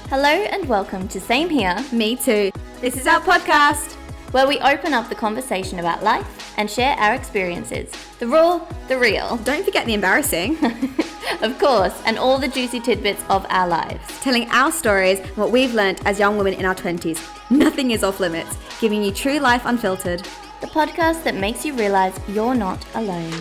Hello and welcome to Same Here, Me Too. This is our podcast. where we open up the conversation about life and share our experiences. The raw, the real, Don't forget the embarrassing. of course, and all the juicy tidbits of our lives. Telling our stories and what we've learnt as young women in our 20s. Nothing is off limits. Giving you true life unfiltered. The podcast that makes you realise you're not alone.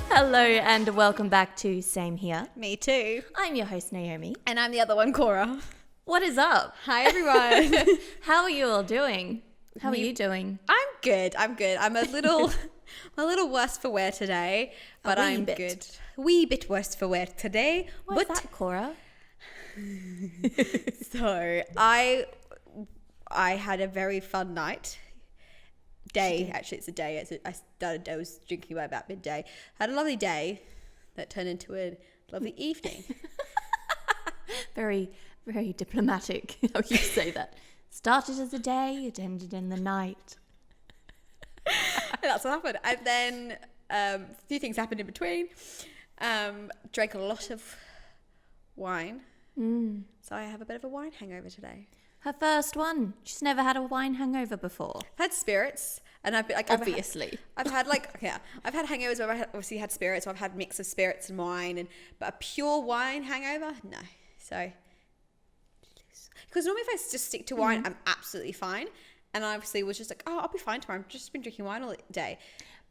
Hello and welcome back to Same Here. Me too. I'm your host Naomi. And I'm the other one, Cora. What is up? Hi everyone. How are you all doing? How are you doing? I'm good. I'm a little worse for wear today, but I'm bit. good. A wee bit worse for wear today. What's that, Cora? So I had a very fun night. Actually, it's a day. I was drinking by about midday. Had a lovely day that turned into a lovely evening. Very, very diplomatic how you say that. Started as a day, it ended in the night. That's what happened. And then a few things happened in between. Drank a lot of wine. So I have a bit of a wine hangover today. Her first one. She's never had a wine hangover before. I've had spirits, and I've been like Obviously. I've had hangovers where I obviously had spirits. So I've had mix of spirits and wine, but a pure wine hangover, no. So because normally if I just stick to wine, I'm absolutely fine. And I obviously was just like, oh, I'll be fine tomorrow. I've just been drinking wine all day,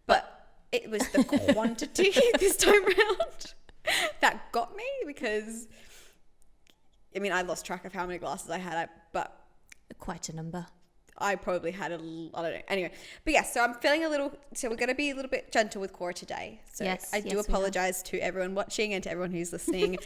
but it was the quantity this time around that got me because. I mean, I lost track of how many glasses I had, but Quite a number. I probably had I don't know. Anyway, but yeah, so I'm feeling so we're going to be a little bit gentle with Cora today. So Yes, I do yes, apologize to everyone watching and to everyone who's listening.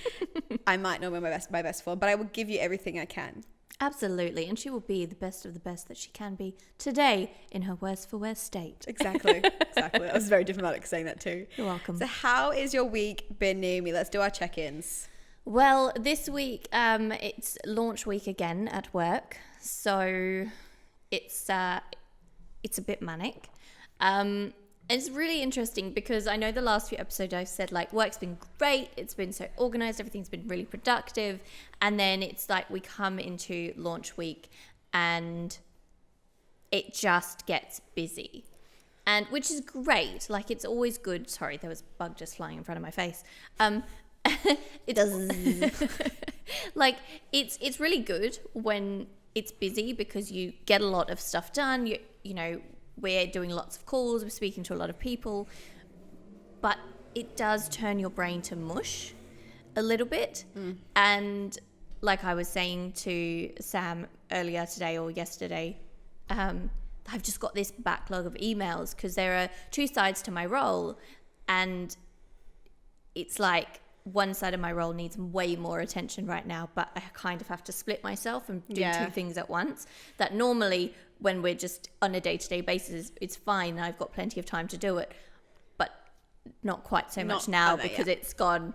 I might not be my best form, but I will give you everything I can. Absolutely. And she will be the best of the best that she can be today in her worst for wear state. Exactly. I was very diplomatic saying that too. You're welcome. So how is your week been, Naomi? Let's do our check-ins. Well, this week it's launch week again at work, so it's a bit manic. It's really interesting because I know the last few episodes I've said like work's been great, it's been so organized, everything's been really productive, and then it's like we come into launch week and it just gets busy. And which is great, like it's always good. Sorry, there was a bug just flying in front of my face. It does like it's really good when it's busy because you get a lot of stuff done. You know, we're doing lots of calls, we're speaking to a lot of people, but it does turn your brain to mush a little bit. And like I was saying to Sam earlier today or yesterday, I've just got this backlog of emails because there are two sides to my role, and it's like one side of my role needs way more attention right now, but I kind of have to split myself and do two things at once. That normally when we're just on a day-to-day basis, it's fine. I've got plenty of time to do it, but not quite so much now because it's gone,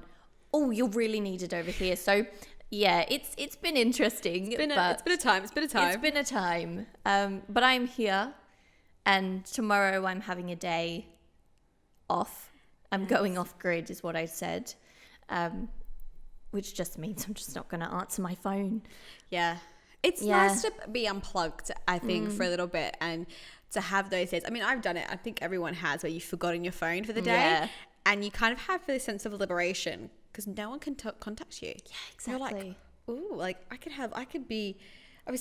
oh, you're really needed over here. So yeah, it's been interesting. It's been a time. But I'm here, and tomorrow I'm having a day off. I'm going off grid is what I said. Which just means I'm just not going to answer my phone. Yeah. It's nice to be unplugged, I think, for a little bit and to have those days. I mean, I've done it. I think everyone has, where you've forgotten your phone for the day and you kind of have this sense of liberation because no one can contact you. Yeah, exactly. You're like, ooh, like I could be a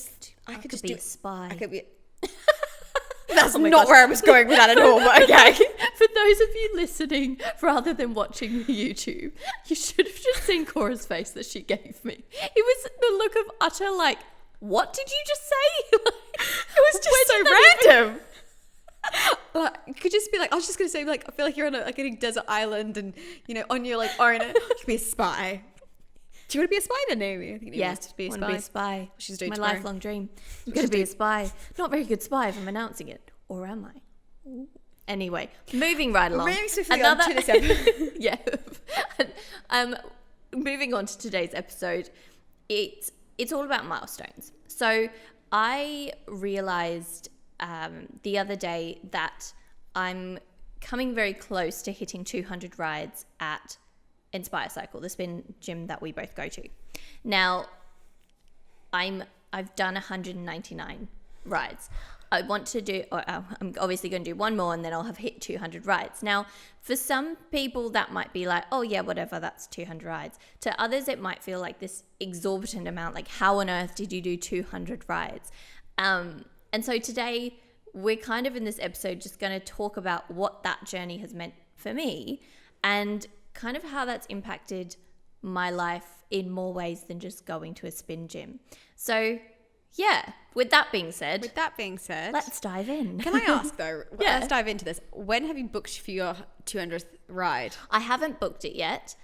spy. I could be. That's not where I was going with that at all, but okay. For those of you listening, rather than watching the YouTube, you should have just seen Cora's face that she gave me. It was the look of utter like, what did you just say? It was just so random. Like, it could just be like, I was just going to say, like, I feel like you're on a desert island and, you know, on your like own, you could be a spy. Do you want to be a spy then, Naomi? I think I want to be a spy. She's doing my tomorrow. lifelong dream. I'm going to be a spy. Not a very good spy if I'm announcing it. Or am I? Ooh. Anyway, moving right along. Moving swiftly on to this episode. Yeah. Moving on to today's episode, it's all about milestones. So I realized the other day that I'm coming very close to hitting 200 rides at Inspire Cycle, the spin gym that we both go to. Now, I've done 199 rides. I want to do, I'm obviously going to do one more and then I'll have hit 200 rides. Now, for some people that might be like, oh yeah, whatever, that's 200 rides. To others, it might feel like this exorbitant amount, like how on earth did you do 200 rides? And so today we're kind of in this episode just going to talk about what that journey has meant for me and kind of how that's impacted my life in more ways than just going to a spin gym. So yeah, with that being said, let's dive in. Can I ask though? Yeah. Let's dive into this. When have you booked for your 200th ride? I haven't booked it yet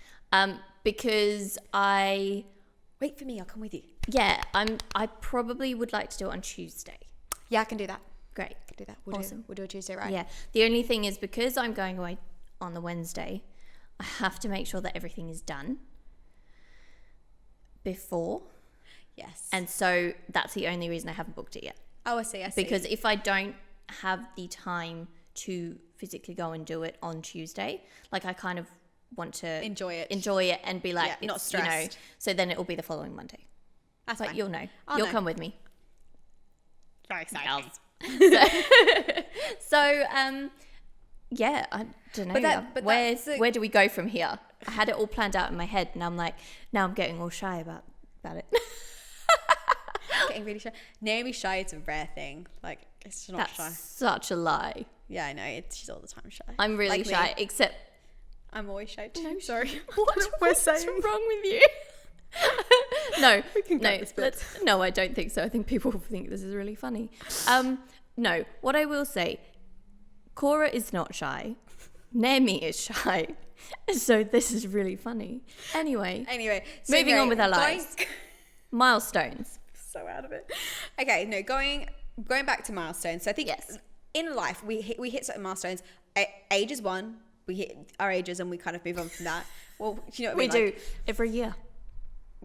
because Wait for me, I'll come with you. Yeah, I probably would like to do it on Tuesday. Yeah, I can do that. Great. I can do that. Awesome. We'll do a Tuesday ride. Yeah. The only thing is because I'm going away on the Wednesday, I have to make sure that everything is done before. Yes. And so that's the only reason I haven't booked it yet. Oh, I see. Because if I don't have the time to physically go and do it on Tuesday, like I kind of want to enjoy it and be like, not stressed. So then it will be the following Monday. That's but fine. you'll know. I'll Come with me. Very exciting. So, yeah, I don't know. Where do we go from here? I had it all planned out in my head, and I'm like, now I'm getting all shy about it. Getting really shy. Naomi shy is a rare thing. Like, it's not That's shy. Such a lie. Yeah, I know. She's all the time shy. I'm really like shy, me. except I'm always shy too. No, sorry. What's wrong with you? No, no, I don't think so. I think people will think this is really funny. No, what I will say, Cora is not shy. Naomi is shy. So this is really funny. Anyway, so moving on with our lives. Milestones. So out of it. Okay, no, going back to milestones. So I think in life we hit certain milestones. Age is one. We hit our ages and we kind of move on from that. Well, you know what I mean? We do every year.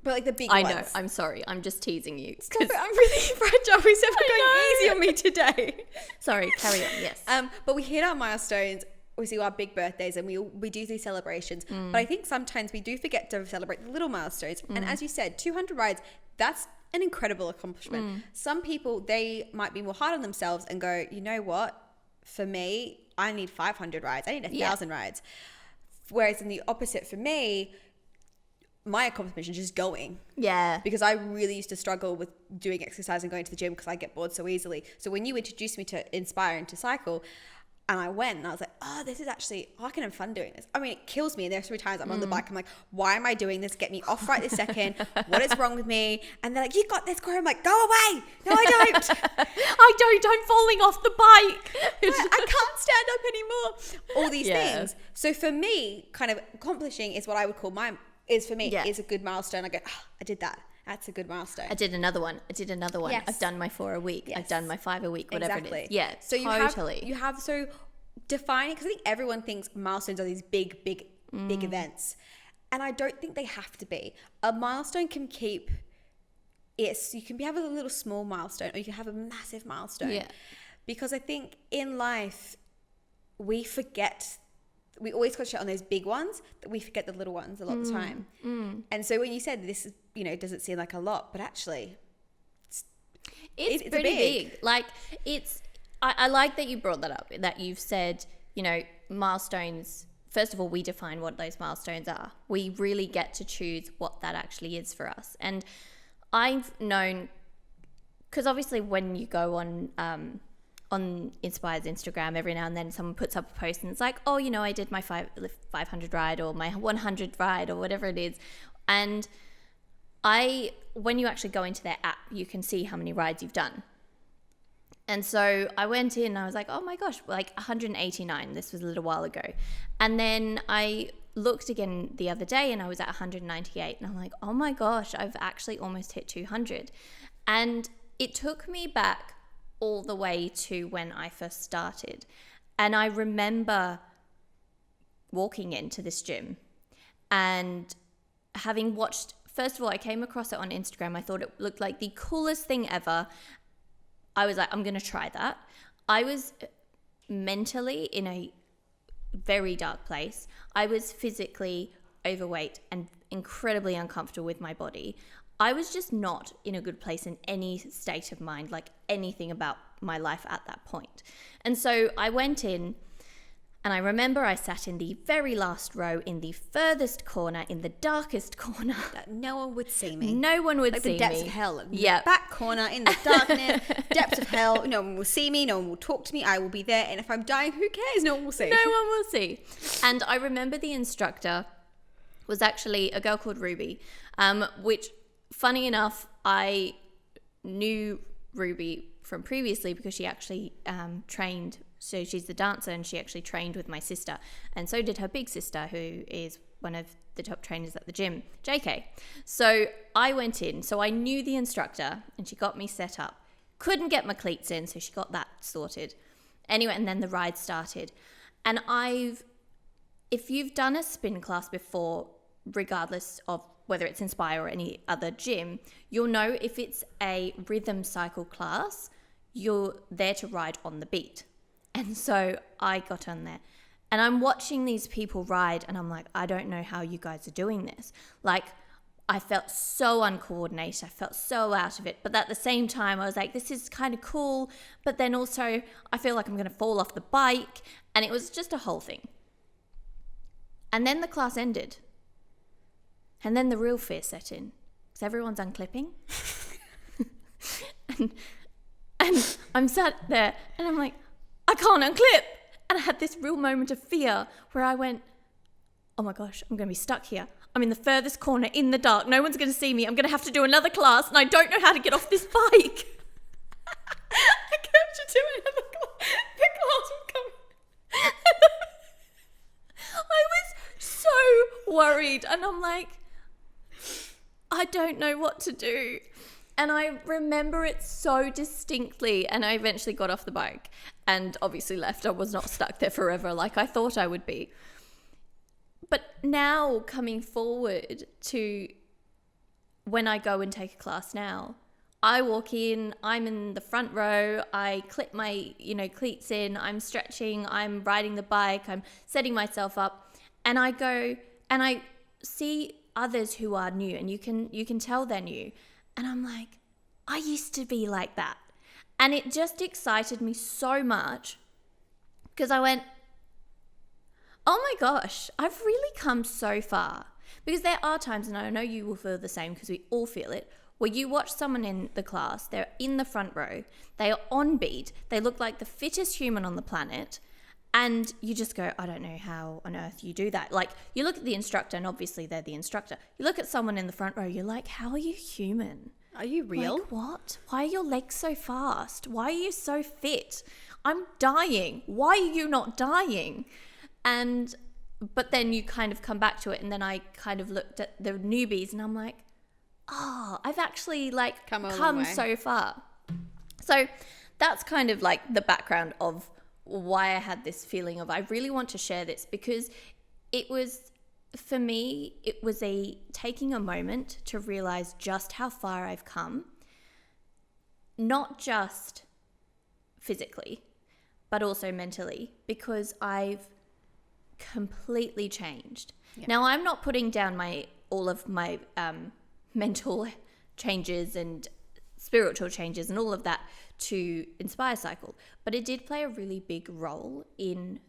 But like the big ones. I know. I'm sorry. I'm just teasing you. Stop it. I'm really fragile. We said we're going easy on me today. Sorry. Carry on. Yes. But we hit our milestones. We see our big birthdays and we do these celebrations. But I think sometimes we do forget to celebrate the little milestones. And as you said, 200 rides, that's an incredible accomplishment. Some people, they might be more hard on themselves and go, you know what? For me, I need 500 rides. I need 1,000 rides. Whereas in the opposite for me, my accomplishment is just going. Yeah. Because I really used to struggle with doing exercise and going to the gym because I get bored so easily. So when you introduced me to Inspire and to cycle, and I went and I was like, oh, this is actually, I can have fun doing this. I mean, it kills me. And there's 3 times I'm on the bike. I'm like, why am I doing this? Get me off right this second. What is wrong with me? And they're like, you got this, Cora. I'm like, go away. No, I don't. I'm falling off the bike. I can't stand up anymore. All these things. So for me, kind of accomplishing is what I would call is a good milestone. I go, oh, I did that. That's a good milestone. I did another one. Yes. I've done my 4 a week. Yes. I've done my 5 a week, whatever it is. Yeah, so totally. You have so defining, because I think everyone thinks milestones are these big events. And I don't think they have to be. A milestone can keep, you can have a little small milestone or you can have a massive milestone. Yeah. Because I think in life, we always concentrate on those big ones, that we forget the little ones a lot of the time. And so when you said this is, doesn't seem like a lot, but actually it's pretty big. Like I like that you brought that up, that you've said, milestones. First of all, we define what those milestones are. We really get to choose what that actually is for us. And I've known, because obviously when you go on Inspire's Instagram, every now and then someone puts up a post and it's like, oh, I did my 500 ride or my 100 ride or whatever it is. And when you actually go into their app, you can see how many rides you've done. And so I went in and I was like, oh my gosh, like 189. This was a little while ago. And then I looked again the other day and I was at 198. And I'm like, oh my gosh, I've actually almost hit 200. And it took me back all the way to when I first started. And I remember walking into this gym and having watched, first of all, I came across it on Instagram. I thought it looked like the coolest thing ever. I was like, I'm going to try that. I was mentally in a very dark place. I was physically overweight and incredibly uncomfortable with my body. I was just not in a good place in any state of mind, like anything about my life at that point. And so I went in, and I remember I sat in the very last row in the furthest corner, in the darkest corner. That no one would see me. No one would see me. Like the depths of hell. Yeah. Back corner, in the darkness, depths of hell. No one will see me. No one will talk to me. I will be there. And if I'm dying, who cares? No one will see. No one will see. And I remember the instructor was actually a girl called Ruby, which, funny enough, I knew Ruby from previously because she actually trained. So she's the dancer, and she actually trained with my sister, and so did her big sister, who is one of the top trainers at the gym, JK. So I went in, so I knew the instructor, and she got me set up. Couldn't get my cleats in, so she got that sorted. Anyway, and then the ride started. And if you've done a spin class before, regardless of whether it's Inspire or any other gym, you'll know if it's a rhythm cycle class, you're there to ride on the beat. And so I got on there, and I'm watching these people ride, and I'm like, I don't know how you guys are doing this. Like, I felt so uncoordinated. I felt so out of it. But at the same time, I was like, this is kind of cool. But then also, I feel like I'm going to fall off the bike. And it was just a whole thing. And then the class ended. And then the real fear set in, because everyone's unclipping. and I'm sat there, and I'm like, I can't unclip. And I had this real moment of fear where I went, oh my gosh, I'm going to be stuck here. I'm in the furthest corner in the dark. No one's going to see me. I'm going to have to do another class, and I don't know how to get off this bike. I kept doing another class. The class was coming. I was so worried, and I'm like, I don't know what to do. And I remember it so distinctly, and I eventually got off the bike and obviously left. I was not stuck there forever like I thought I would be. But now, coming forward to when I go and take a class now, I walk in, I'm in the front row, I clip my, cleats in, I'm stretching, I'm riding the bike, I'm setting myself up, and I go and I see others who are new, and you can tell they're new. And I'm like, I used to be like that. And it just excited me so much because I went, oh my gosh, I've really come so far. Because there are times, and I know you will feel the same because we all feel it, where you watch someone in the class, they're in the front row, they are on beat, they look like the fittest human on the planet, and you just go, I don't know how on earth you do that. Like, you look at the instructor, and obviously they're the instructor. You look at someone in the front row, you're like, how are you human? Are you real? Like, what? Why are your legs so fast? Why are you so fit? I'm dying. Why are you not dying? But then you kind of come back to it, and then I kind of looked at the newbies, and I'm like, oh, I've actually come so far. So that's kind of like the background of why I had this feeling of I really want to share this, because it was, for me, it was taking a moment to realize just how far I've come, not just physically, but also mentally, because I've completely changed. Yeah. Now, I'm not putting down all of my mental changes and spiritual changes and all of that to Inspire Cycle, but it did play a really big role in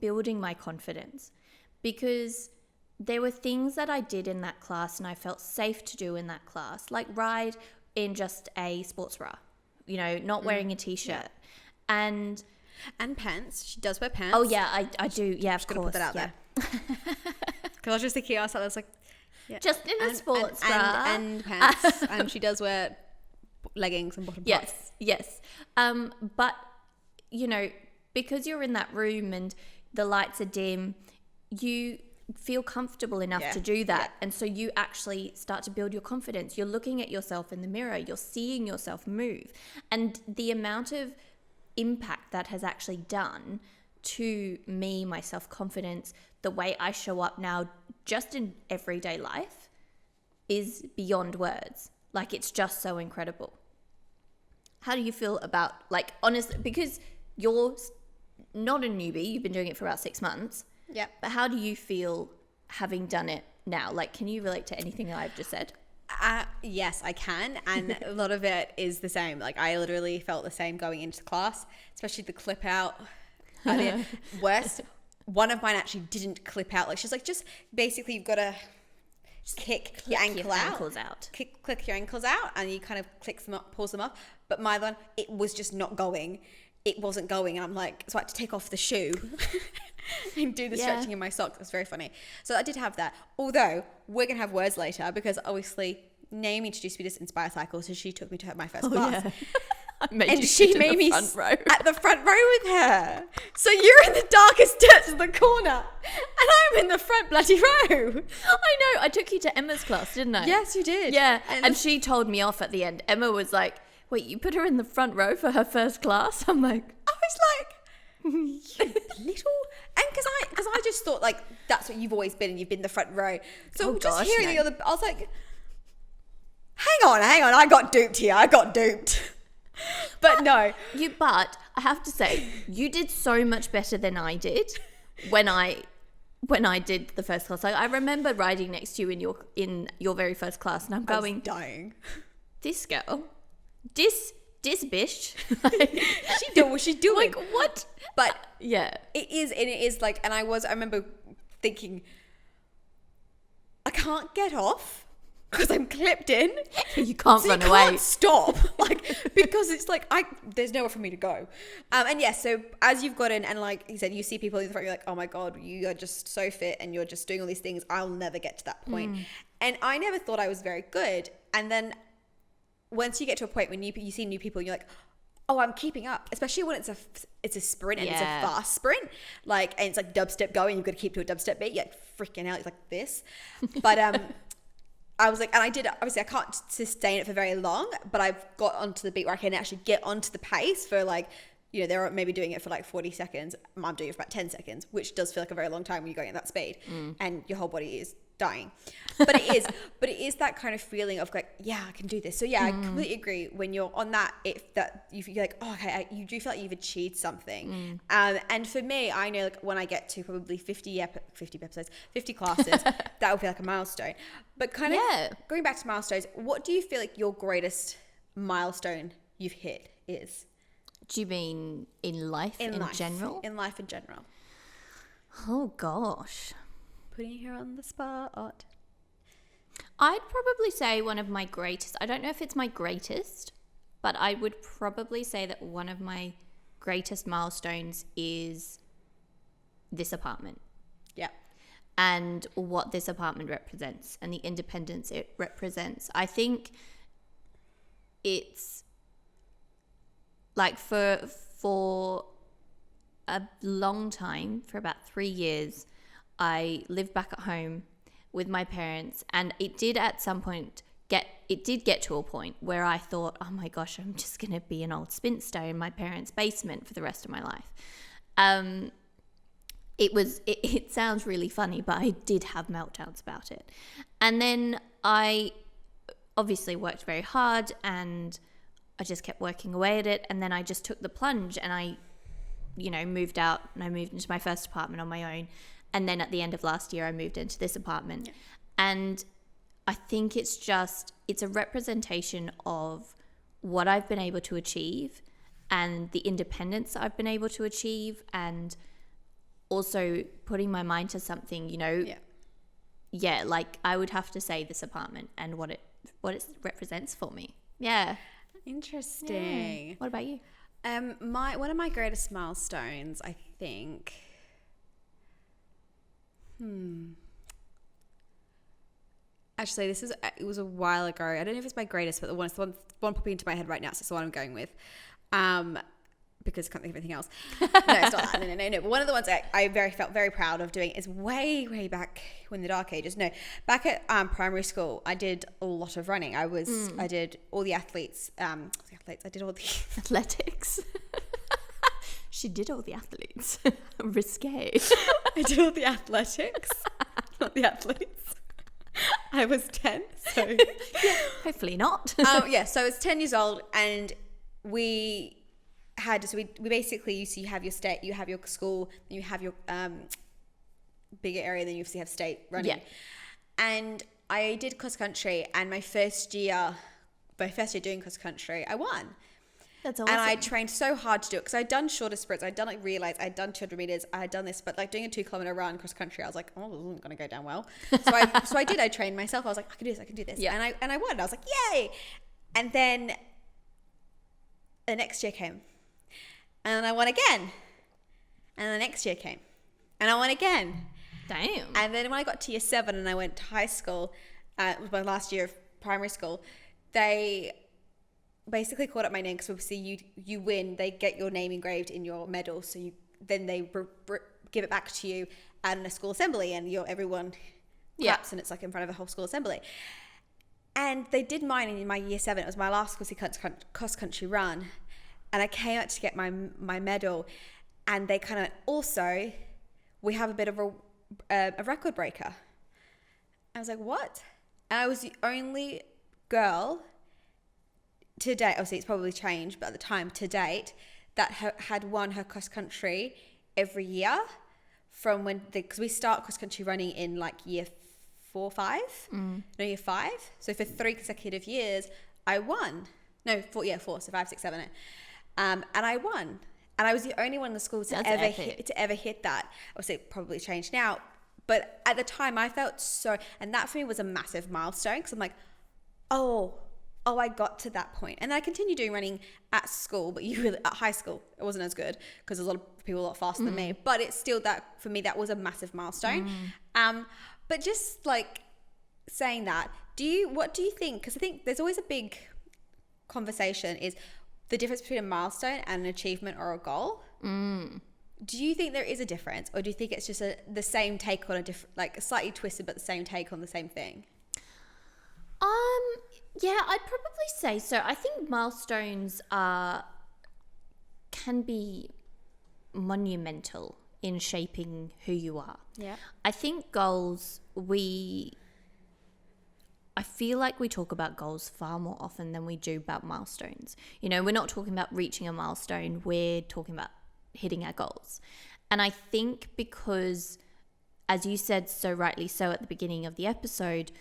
building my confidence, because there were things that I did in that class and I felt safe to do in that class, like ride in just a sports bra, not wearing a t-shirt. And pants. She does wear pants. Oh yeah, I do. Yeah, of course. Put that out there. Because I was just thinking outside, I was like, yeah. Just in a sports bra and pants. And she does wear leggings and bottom parts. Yes. But because you're in that room and the lights are dim, you feel comfortable enough to do that. And so you actually start to build your confidence. You're looking at yourself in the mirror, you're seeing yourself move, and the amount of impact that has actually done to me, my self-confidence, the way I show up now just in everyday life is beyond words. Like, it's just so incredible. How do you feel about, honestly, because you're not a newbie. You've been doing it for about 6 months. Yeah. But how do you feel having done it now? Like, can you relate to anything that I've just said? Yes, I can. And a lot of it is the same. Like, I literally felt the same going into class, especially the clip out. Worst, one of mine actually didn't clip out. Like, she's like, just basically you've got to kick your ankles out. Click your ankles out, and you kind of click them up, pulls them up. But my one, it was just not going. It wasn't going. And I'm like, so I had to take off the shoe and do the stretching in my socks. It's very funny. So I did have that. Although we're going to have words later, because obviously Naomi introduced me to Inspire Cycle. So she took me to my first class. Yeah. And she made me at the front row with her. So you're in the darkest depths of the corner, and I'm in the front bloody row. I know. I took you to Emma's class, didn't I? Yes, you did. Yeah. And she told me off at the end. Emma was like, wait, you put her in the front row for her first class? I'm like, I was like, you little, and because I just thought like that's what you've always been, and you've been the front row. So hearing the other, I was like, hang on, I got duped here. But no. But I have to say, you did so much better than I did when I did the first class. Like, I remember riding next to you in your very first class, and I'm going, dying. This girl, this bitch, she doing what she's doing. Like, what? But yeah, it is like, and I remember thinking, I can't get off because I'm clipped in. You can't run away. You can't stop, like, because it's like there's nowhere for me to go. And yes, so as you've gotten, and like you said, you see people in the front, you're like, oh my god, you are just so fit, and you're just doing all these things. I'll never get to that point. And I never thought I was very good. And then once you get to a point when you see new people, you're like, oh, I'm keeping up. Especially when it's a sprint, and it's a fast sprint, like, and it's like dubstep going. You've got to keep to a dubstep beat. You're like freaking out. It's like this, but I was like, and I did, obviously I can't sustain it for very long, but I've got onto the beat where I can actually get onto the pace for like, you know, they're maybe doing it for like 40 seconds. I'm doing it for about 10 seconds, which does feel like a very long time when you're going at that speed and your whole body is dying. But it is that kind of feeling of like, yeah, I can do this. So yeah, I completely agree. When you're on that, you're like, oh, okay, you do feel like you've achieved something. And for me, I know like when I get to probably 50 classes, that will feel like a milestone. But kind of going back to milestones, what do you feel like your greatest milestone you've hit is? Do you mean in life in general? In life in general. Oh gosh. Putting her on the spot. I'd probably say one of my greatest, I don't know if it's my greatest, but I would probably say that one of my greatest milestones is this apartment. Yeah. And what this apartment represents and the independence it represents. I think it's like for a long time, for about 3 years, I lived back at home with my parents, and it did at some point get to a point where I thought, oh my gosh, I'm just going to be an old spinster in my parents' basement for the rest of my life. It sounds really funny, but I did have meltdowns about it. And then I obviously worked very hard, and I just kept working away at it. And then I just took the plunge, and I, moved out, and I moved into my first apartment on my own. And then at the end of last year, I moved into this apartment. Yeah. And I think it's a representation of what I've been able to achieve and the independence I've been able to achieve, and also putting my mind to something, like I would have to say this apartment and what it represents for me. Yeah. Interesting. Yeah. What about you? One of my greatest milestones, I think. Actually, it was a while ago. I don't know if it's my greatest, but the one popping into my head right now, so it's the one I'm going with. Because I can't think of anything else. No, it's not that. No. But one of the ones I felt very proud of doing is way, way back when the dark ages. No, back at primary school, I did a lot of running. I did all the athletes. I did all the athletics. She did all the athletes. Risque. I did all the athletics, not the athletes. I was 10, so hopefully not. So I was 10 years old, and we had, so we basically, you have your state, you have your school, then you have your bigger area, then you obviously have state running. Yeah. And I did cross country, and my first year doing cross country, I won. That's awesome. And I trained so hard to do it because I'd done shorter sprints. I'd done like relays, I'd done 200 meters, I had done this, but like doing a 2-kilometer run cross country, I was like, oh, this isn't going to go down well. So I trained myself. I was like, I can do this. Yeah. And I won. I was like, yay. And then the next year came, and I won again. And the next year came, and I won again. Damn. And then when I got to year 7 and I went to high school, it was my last year of primary school, they basically called up my name because obviously you win, they get your name engraved in your medal, so then they give it back to you at a school assembly, and everyone claps, and it's like in front of a whole school assembly. And they did mine in my year 7. It was my last cross country run, and I came out to get my medal, and they kind of also, we have a bit of a record breaker. I was like, what? And I was the only girl to date, obviously it's probably changed, but at the time, to date, that had won her cross country every year from because we start cross country running in like year 4, 5, year 5. So for 3 consecutive years, I won. No, 4, so 5, 6, 7, 8. And I won. And I was the only one in the school to ever hit that. Obviously, it probably changed now. But at the time, I felt so, and that for me was a massive milestone, because I'm like, oh, I got to that point. And then I continued doing running at school, but at high school, it wasn't as good because there's a lot of people a lot faster than me. But it's still that, for me, that was a massive milestone. But just like saying that, what do you think? Because I think there's always a big conversation is the difference between a milestone and an achievement or a goal. Do you think there is a difference, or do you think it's just the same take on a different, like a slightly twisted, but the same take on the same thing? Yeah, I'd probably say so. I think milestones can be monumental in shaping who you are. Yeah. I think goals, I feel like we talk about goals far more often than we do about milestones. You know, we're not talking about reaching a milestone, we're talking about hitting our goals. And I think because, as you said so rightly so at the beginning of the episode,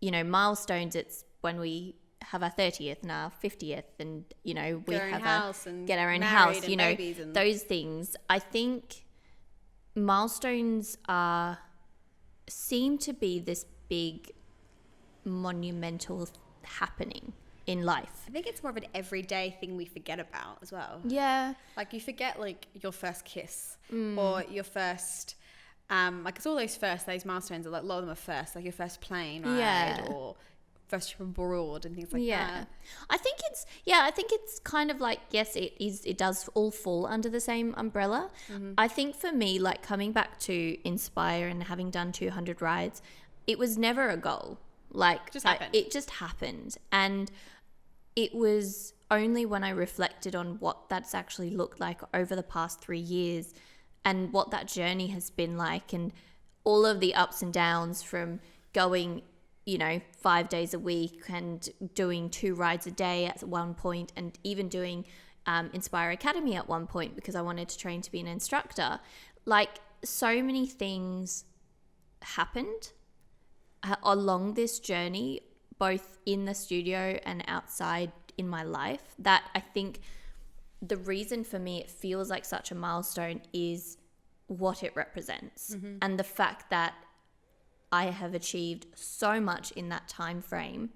you know, milestones, it's when we have our 30th and our 50th, and, you know, we get our own house, you know, those things. I think milestones seem to be this big monumental happening in life. I think it's more of an everyday thing we forget about as well. Yeah. Like you forget like your first kiss or your first, like it's all those milestones are like a lot of them are first, like your first plane ride or first trip abroad and things like that. I think it's kind of like, yes, it does all fall under the same umbrella. I think for me, like coming back to Inspire and having done 200 rides, it was never a goal. Like it just happened. And it was only when I reflected on what that's actually looked like over the past 3 years and what that journey has been like, and all of the ups and downs from going, you know, 5 days a week and doing 2 rides a day at one point, and even doing Inspire Academy at one point because I wanted to train to be an instructor. Like, so many things happened along this journey, both in the studio and outside in my life, that I think the reason for me it feels like such a milestone is what it represents, and the fact that I have achieved so much in that time frame.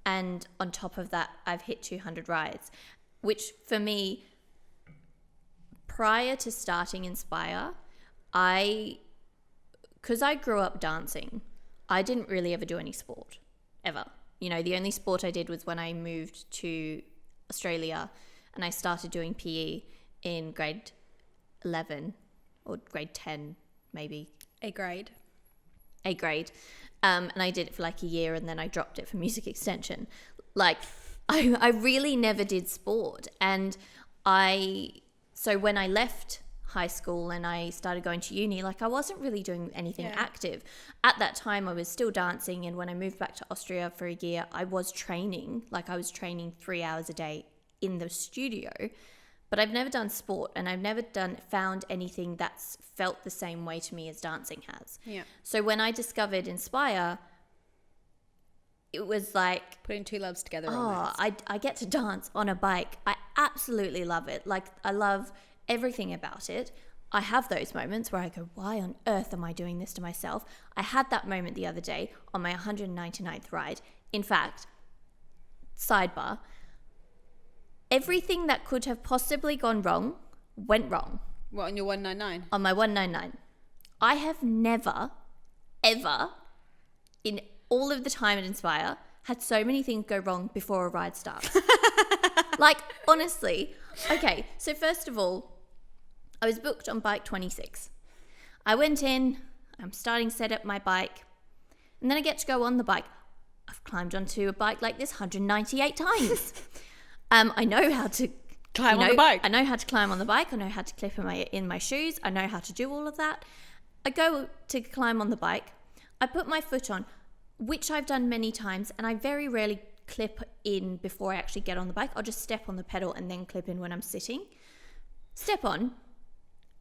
And on top of that, I've hit 200 rides, which for me, prior to starting Inspire, because I grew up dancing, I didn't really ever do any sport, ever. You know, the only sport I did was when I moved to Australia and I started doing PE in grade 11 or grade 10, maybe. A grade. And I did it for like a year, and then I dropped it for music extension. Like, I really never did sport. And so when I left high school and I started going to uni, like I wasn't really doing anything active. At that time, I was still dancing. And when I moved back to Austria for a year, I was training. Like I was training 3 hours a day in the studio. but I've never done sport, and I've never found anything that's felt the same way to me as dancing has. Yeah. So when I discovered Inspire, it was like, Putting two loves together. I get to dance on a bike. I absolutely love it. Like, I love everything about it. I have those moments where I go, why on earth am I doing this to myself? I had that moment the other day on my 199th ride. In fact, sidebar, everything that could have possibly gone wrong went wrong. What, on your 199? On my 199. I have never, ever, in all of the time at Inspire, had so many things go wrong before a ride starts. Like, honestly. Okay, so first of all, I was booked on bike 26. I went in, I'm starting to set up my bike, and then I get to go on the bike. I've climbed onto a bike like this 198 times. I know how to Climb on the bike. I know how to climb on the bike. I know how to clip in my shoes. I know how to do all of that. I go to climb on the bike. I put my foot on, which I've done many times, and I very rarely clip in before I actually get on the bike. I'll just step on the pedal and then clip in when I'm sitting. Step on,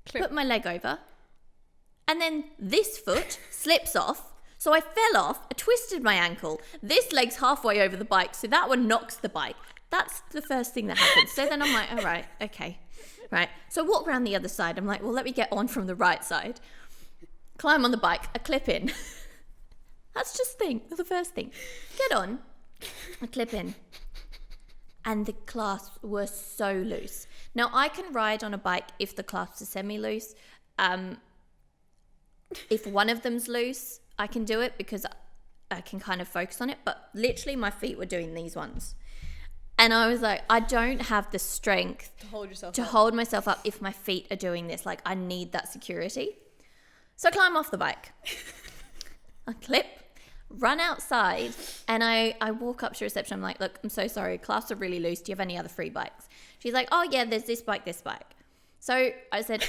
put my leg over, and then this foot slips off. So I fell off, I twisted my ankle. This leg's halfway over the bike, so that one knocks the bike. That's the first thing that happens. So then I'm like, all right, okay, right. So I walk around the other side. I'm like, well, let me get on from the right side. Climb on the bike, I clip in. That's just the first thing. Get on, I clip in. And the clasps were so loose. Now, I can ride on a bike if the clasps are semi-loose. If one of them's loose, I can do it because I can kind of focus on it. But literally, my feet were doing these ones. And I was like, I don't have the strength to hold myself up if my feet are doing this. Like, I need that security. So I climb off the bike. I clip, run outside, and I walk up to reception. I'm like, look, I'm so sorry. Clasps are really loose. Do you have any other free bikes? She's like, oh, yeah, there's this bike. So I said,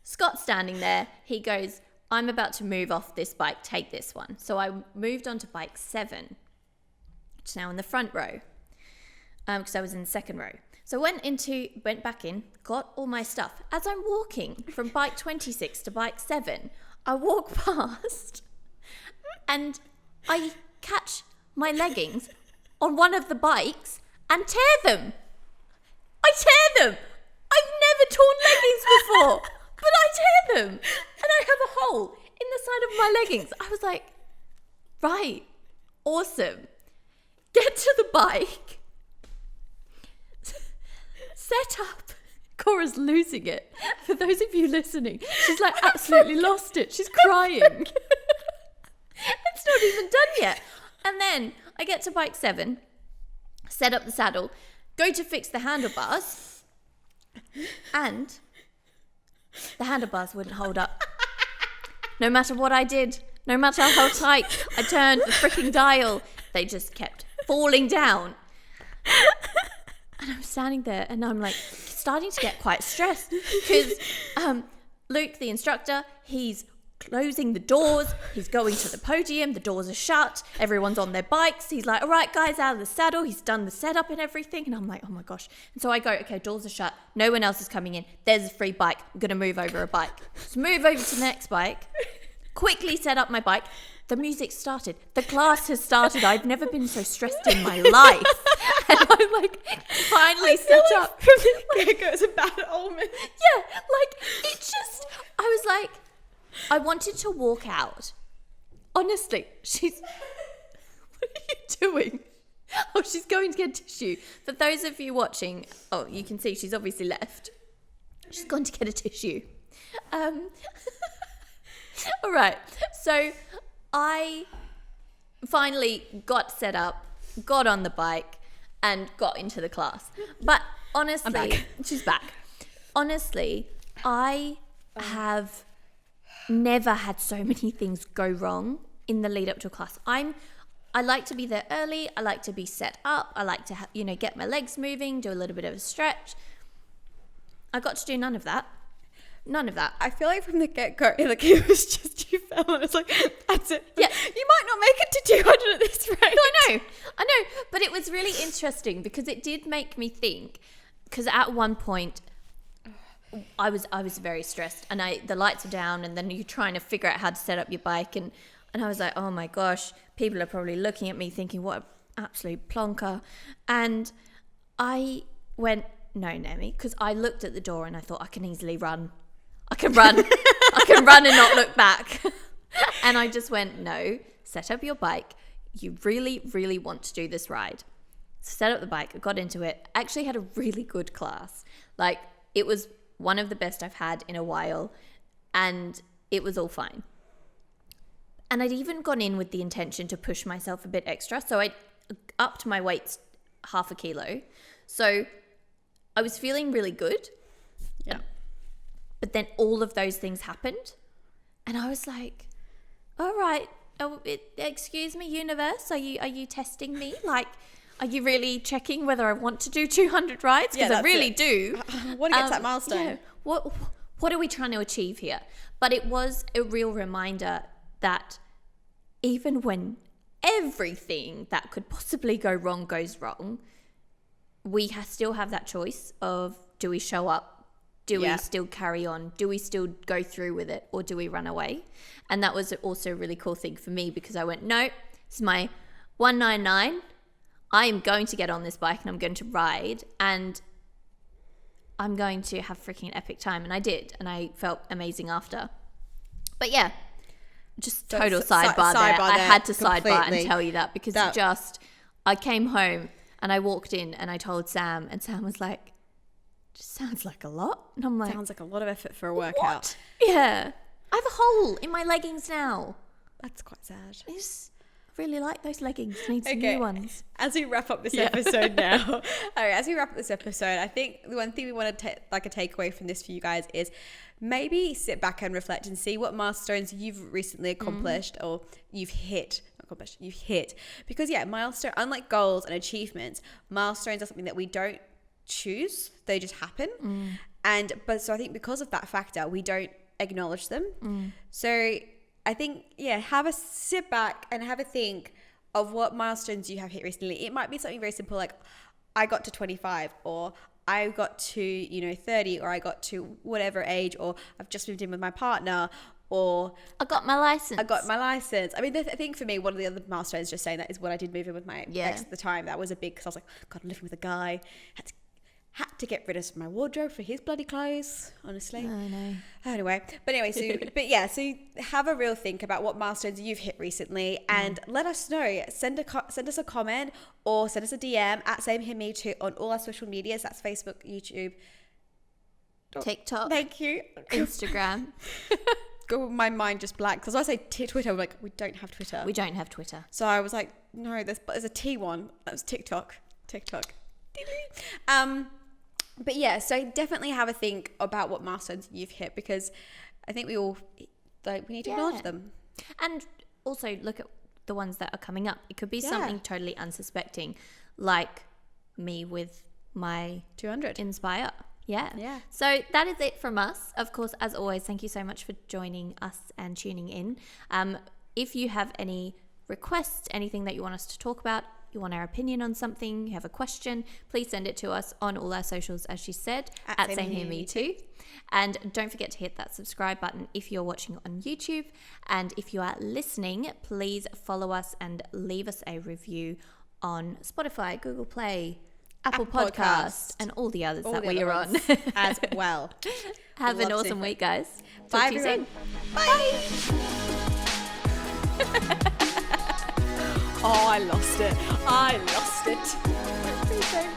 Scott's standing there. He goes, I'm about to move off this bike. Take this one. So I moved on to bike 7. It's now in the front row because I was in the second row. So went back in, got all my stuff. As I'm walking from bike 26 to bike 7, I walk past and I catch my leggings on one of the bikes and tear them. I tear them. I've never torn leggings before, but I tear them. And I have a hole in the side of my leggings. I was like, right, awesome. Get to the bike. Set up. Cora's losing it. For those of you listening, she's like absolutely lost it. She's crying. It's not even done yet. And then I get to bike 7, set up the saddle, go to fix the handlebars, and the handlebars wouldn't hold up. No matter what I did, no matter how tight I turned the freaking dial, they just kept falling down. And I'm standing there and I'm like starting to get quite stressed because Luke, the instructor, he's closing the doors. He's going to the podium. The doors are shut. Everyone's on their bikes. He's like, all right, guys, out of the saddle. He's done the setup and everything. And I'm like, oh my gosh. And so I go, okay, doors are shut. No one else is coming in. There's a free bike. I'm going to move over a bike. So move over to the next bike. Quickly set up my bike. The music started. The class has started. I've never been so stressed in my life. And I'm like, finally set up. From the get-go, it's a bad omen. Yeah, like, it just, I was like, I wanted to walk out. Honestly, what are you doing? Oh, she's going to get tissue. For those of you watching, oh, you can see she's obviously left. She's gone to get a tissue. All right, so I finally got set up, got on the bike, and got into the class. But honestly, she's back. Honestly, I have never had so many things go wrong in the lead up to a class. I like to be there early. I like to be set up. I like to get my legs moving, do a little bit of a stretch. I got to do none of that. None of that. I feel like from the get-go, like it was just you fell and it's like, that's it. Yeah. You might not make it to 200 at this rate. No, I know. But it was really interesting because it did make me think, because at one point I was very stressed, and the lights were down, and then you're trying to figure out how to set up your bike, and I was like, oh my gosh, people are probably looking at me thinking, what an absolute plonker. And I went, no, Naomi, because I looked at the door and I thought, I can easily run. I can run. I can run and not look back. And I just went, no, set up your bike. You really, really want to do this ride. Set up the bike. I got into it. Actually had a really good class. Like, it was one of the best I've had in a while, and it was all fine. And I'd even gone in with the intention to push myself a bit extra. So I upped my weights 0.5 kilo. So I was feeling really good. Yeah. But then all of those things happened. And I was like, all right, excuse me, universe, are you testing me? Like, are you really checking whether I want to do 200 rides? Because I really do. I want to get to that milestone. Yeah. What are we trying to achieve here? But it was a real reminder that even when everything that could possibly go wrong goes wrong, we still have that choice of, do we show up? Do we still carry on? Do we still go through with it, or do we run away? And that was also a really cool thing for me, because I went, no, it's my 199. I am going to get on this bike and I'm going to ride, and I'm going to have freaking epic time. And I did, and I felt amazing after. But yeah, just total sidebar there. I had to sidebar and tell you that, because I came home and I walked in and I told Sam, and Sam was like, just sounds like a lot. And I'm like, sounds like a lot of effort for a workout. What? Yeah. I have a hole in my leggings now. That's quite sad. I really like those leggings. Need some new ones. As we wrap up this episode now, all right, as we wrap up this episode, I think the one thing we want to like a takeaway from this for you guys is maybe sit back and reflect and see what milestones you've recently accomplished or you've hit. Because milestone, unlike goals and achievements, milestones are something that we don't choose, they just happen. So I think because of that factor, we don't acknowledge them. So I think, have a sit back and have a think of what milestones you have hit recently. It might be something very simple, like I got to 25, or I got to 30, or I got to whatever age, or I've just moved in with my partner, or I got my license. I mean, the thing for me, one of the other milestones, just saying that, is when I did move in with my ex at the time. That was a big, because I was like, God, I'm living with a guy. Had to get rid of my wardrobe for his bloody clothes, honestly. Oh, no. Anyway, so have a real think about what milestones you've hit recently, and let us know. Send us a comment or send us a DM at SameHereMeToo on all our social medias. That's Facebook, YouTube, TikTok. Thank you. Instagram. My mind just blanked, because I say Twitter, I'm like, we don't have Twitter. We don't have Twitter. So I was like, no, there's a T one. That was TikTok. But so definitely have a think about what milestones you've hit, because I think we all we need to acknowledge them. And also look at the ones that are coming up. It could be something totally unsuspecting, like me with my 200 Inspire. Yeah. So that is it from us. Of course, as always, thank you so much for joining us and tuning in. If you have any requests, anything that you want us to talk about, you want our opinion on something, you have a question, please send it to us on all our socials, as she said, at SameHereMeToo. And don't forget to hit that subscribe button if you're watching on YouTube. And if you are listening, please follow us and leave us a review on Spotify, Google Play, Apple Podcasts, and all the others that we are on as well. Have an awesome week, guys. Bye, Talk to you soon. Bye. Oh, I lost it.